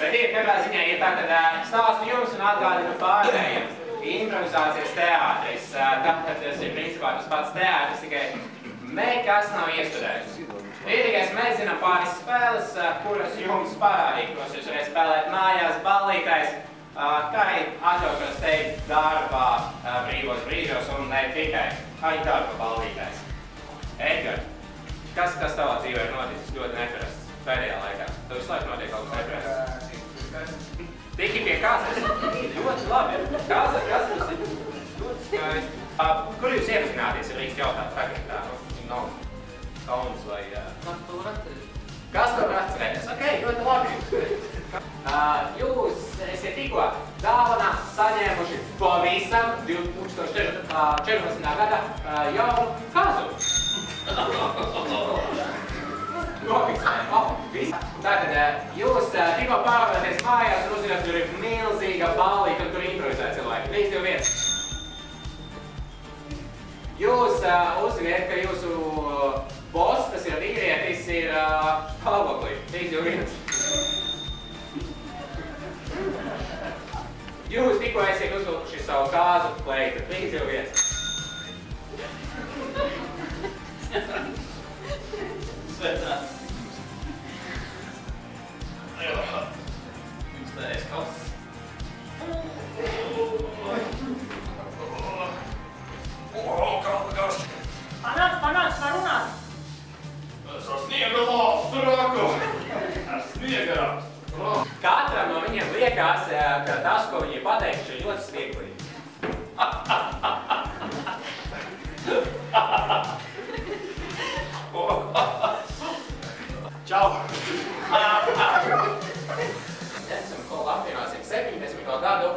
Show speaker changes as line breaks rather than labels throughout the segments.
Bet katrā ziņā ir tātad stāstu jums un atgādinu pārējiem. Improvizācijas teātris. Tātad tas ir principā tas pats teātris, tikai nekas nav iestudēts. Rītīgais mēs zinām pāris spēles, kuras jums parādīju, kuras jūs varēs spēlēt mājās, ballītēs, kā arī atļauties teikt darbā brīvos brīžos un ne tikai, arī darba ballītēs. Edgar, kas tavā dzīvē ir noticis ļoti neparasts pēdējā laikā? Tev visu laiku notiek kaut kas neparasts? Tiki pie kāzes? Ļoti labi. Kāzes tas ir ļoti skaisti. Kur jūs iepazināties, ja drīkst jautāt tagad tā? Nav kauns vai... Kas to var atcerēties? Ok, ļoti labi. Jūs esiet tikko dāvanā saņēmuši pavisam 2014. gada jaunu kazu. Tātad jūs tikko pārvērties mājās un uzzināt, tur ir milzīga ballīte un tur improvizē cilvēki. 3, 2, 1. Jūs uzziniet, ka jūsu boss, tas ir vīrietis, ir stāvoklī. 3, 2, 1. Jūs tikko esiet uzvilkuši savu kāzu kleitu. 3, 2, 1. Sveicināts. Jums tā ir kaut kas.
Panāc, var runāt.
Es ar sniega lāstu raku. Ar sniega raku.
Katram no viņiem liekas, ka tas, ko viņi pateikšu, ir ļoti smieklīgi. Čau! Esam kola apvienosim 70. gadu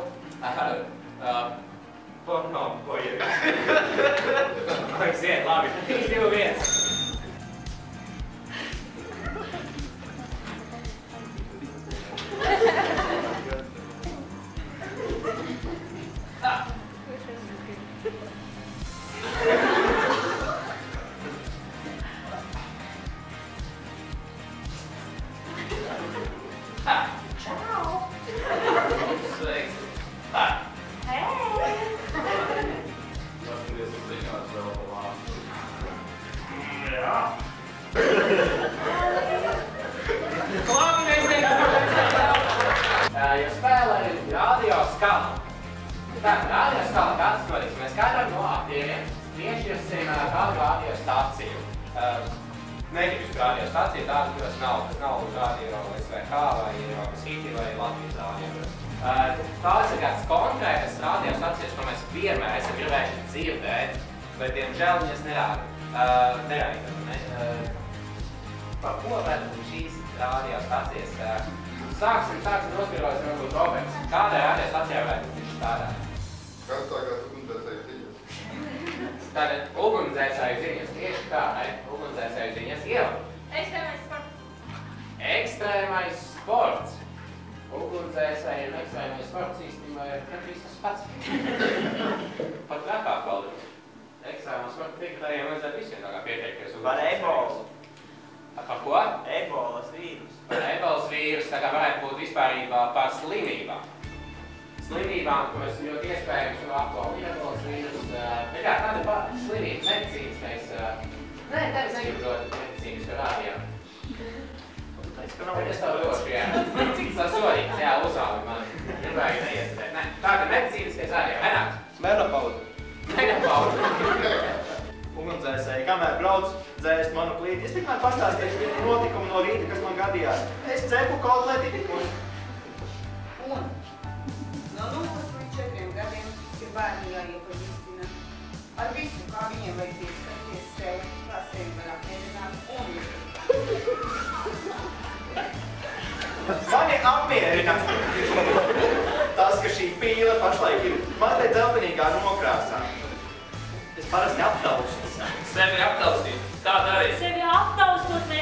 porno bojeru. Aiziet, labi. 3, 2, 1. Jo spēlē radioskala. Tātad radioskala kāds notiks. Mēs katram no aktieriem piešķirsim kādu radiostaciju. Negribas radiostaciju tādu, kuras nav. Tas nav radio SVK vai Eiropas Hiti vai Latvijas radio. Tās ir kāds konkrētas radiostacijas, ko mēs vienmēr esam gribējuši dzirdēt, bet diemžēl viņas nerādītam. Par ko vēl šīs radiostacijas? Sāksim noskaidrot, varbūt Roberts. Kādai radiostacijai varētu viņš strādāt?
Kas tagad ugunsdzēsēju ziņas?
Tātad ugunsdzēsēju ziņas, tieši tā, ugunsdzēsēju ziņas iela.
Ekstrēmais sports.
Ekstrēmais sports. Ugunsdzēsēju un ekstrēmais sports īstenībā ir katrs tas pats. Pat trakāk paldies. Ekstrēmā sporta tiekatājiem vajadzētu visiem tā kā pieteikties.
Par ebolu.
Par ko?
Ebolas vīrus.
Par ebolas vīrus, tā kā varētu būt vispārībā par slimībām. Slimībām, ko mēs ļoti iespējams aktuāli ebolas vīrus. Bet jā, tāda slimība, medicīniskais. Nē, tevis negribu dot medicīnisku rādījumu. Es tev došu, jā. Tas sodīgs, jā, uzvāli man. Gribēju neiesatēt. Nē, tāda medicīniskais rādījums. Enāk?
Menopauze.
Menopauze.
Ugunsdzēsēji, kamēr brauc dzēst manu plīti. Es tikmēr pastāstīšu notikumu no rīta, kas man gadījās. Es cepu kotleti un...
No 0 līdz 4 gadiem ir bērni jāiepazīstina ar visu, kā viņiem vajag ieskaties sev, kā sevi var apmierināt un
Mani apmierina tas, ka šī pīle pašlaik ir mazliet dzeltenīgā nokrāsā. Es parasti aptaustu.
Sevi aptaustīt. Tā darīt.
Sevi aptaustot, ne?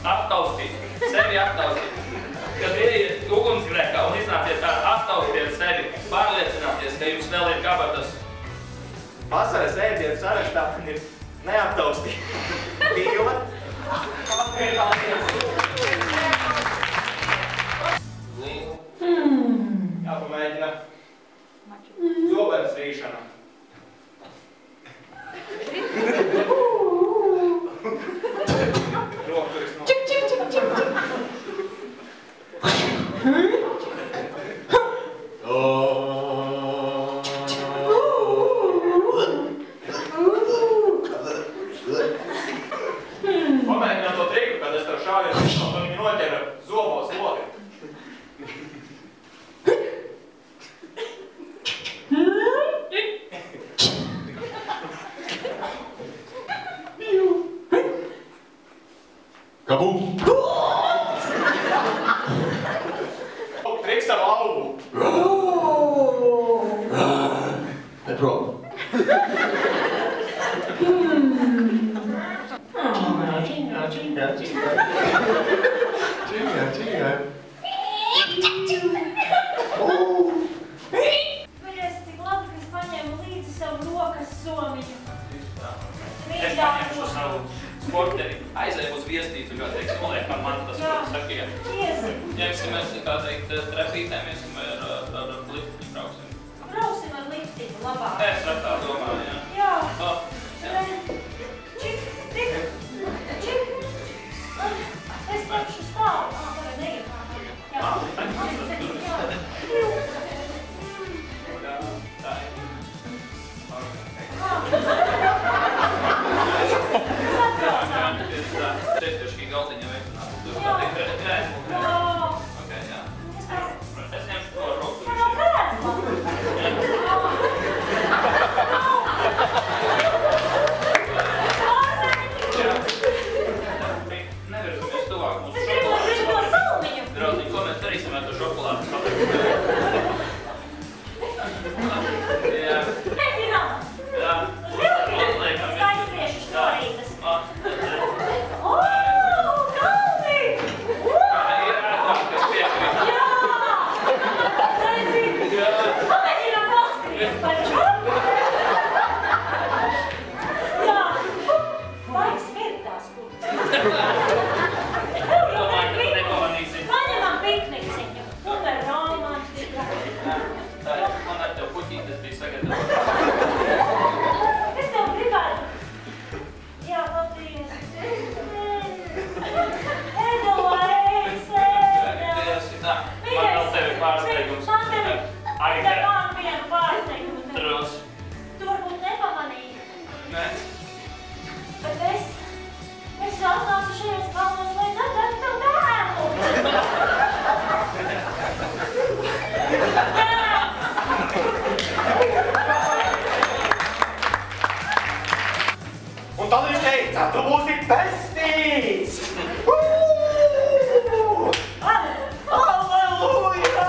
Aptaustīt. Sevi aptaustīt. Kad ieiet ugunsgrēkā un iznāciet aptaustiet sevi, pārliecināties, ka jums vēl ir kabatas.
Vasaras ēdienu sarakstā man ir neaptaustīt. Pīle.
drīšana. Rokturis no... Pamēģināt to triku, kad es tev šāvies, un viņi noķera zobos lodi.
Kabum!
Triks ar lauvu.
No problem.
Mīļais, cik labi, ka es paņēmu līdzi savu rokas somiņu.
Es paņemšu savu sporteri, aizēju uz viestītu, kā teiks, noliekam man tas, ko sakiet. Ņemsimies, kā teikt, trepītēmies vai ar liftiņu brauksim.
Brauksim ar liftiņu, labāk.
Es ar tā domāju, jā.
Jā.
Jā.
Čik. Es pašu stāvu. Tagad neiet. Jā.
Šī galdiņa veicināt.
Jā.
Ok, jā. Es ņemšu to roku.
Tā nav krēsla.
Nevirzamies tuvāk mūsu
Es gribu to salmiņu.
Draudziņ, ko mēs darīsim ar to šokolādu? Jā.
Netinām.
Jā. Uzliekam.
Es aizsiešu štorītas. O, kalni!
Ir ērtāk, kas piekrīt.
Jā! Redzi, pamēģinām paskatīt par šo. Jā, laiks smirt tās kurtas.
Domāju, ka tu nepamanīsi.
Paņemam pikniciņu. Super romantika.
Tā, man ar tev puķītes bija sagatavot.
Es tev gribētu. Jā, paldies. Edelais,
Tā, man vēl tevi pārsteigums. Aigē.
Man vienu pārsteigumu.
Dros.
Tu varbūt nepamanīji,
Nē.
bet es atnācu šajos kalnos, lai dzirdētu tev dēlu.
Un tad viņš teica, tu būsi pestīts! Halleluja!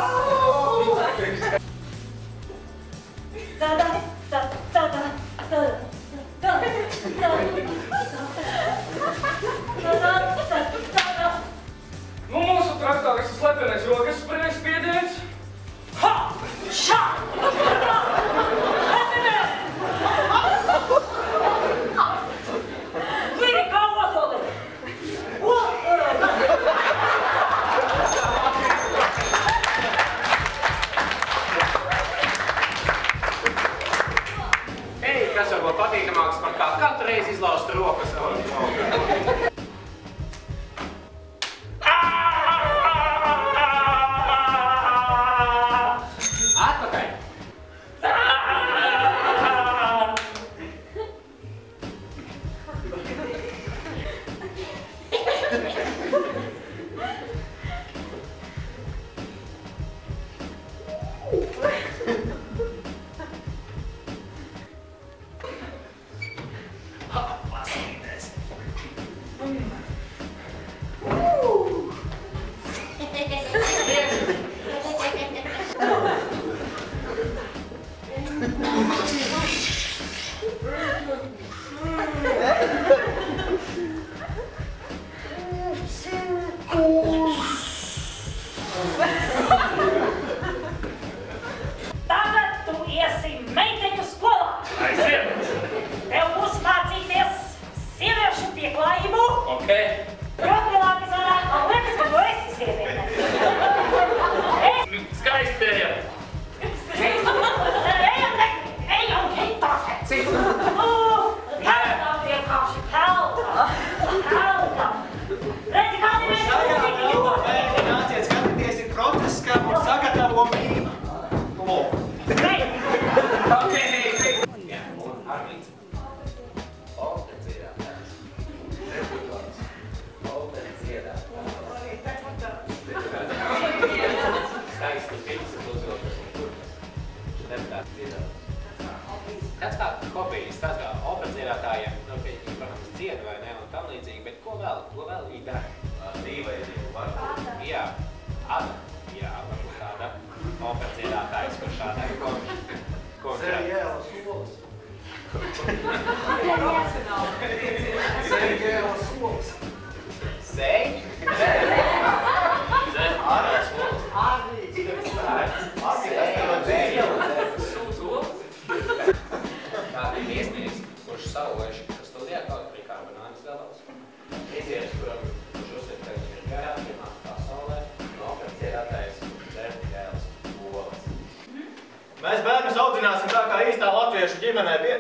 Mēs bērnus audzināsim tā kā īstā latviešu ģimenē pie...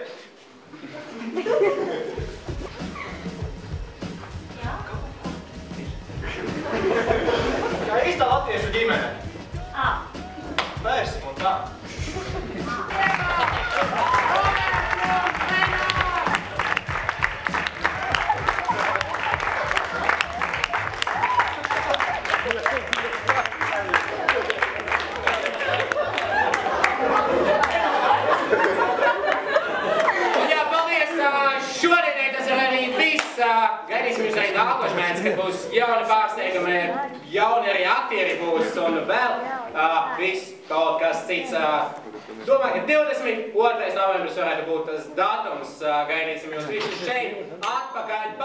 Jā?
Kā īstā latviešu ģimenē. Vērsim un tā.
Gaidīsim jūs arī nākošu mēnesi, kad būs jauni pārsteigumi, jauni arī aktieri būs un vēl viss kaut kas cits. Domāju, ka 22. novembris varētu būt tas datums. Gaidīsim jūs visus šeit atpakaļ.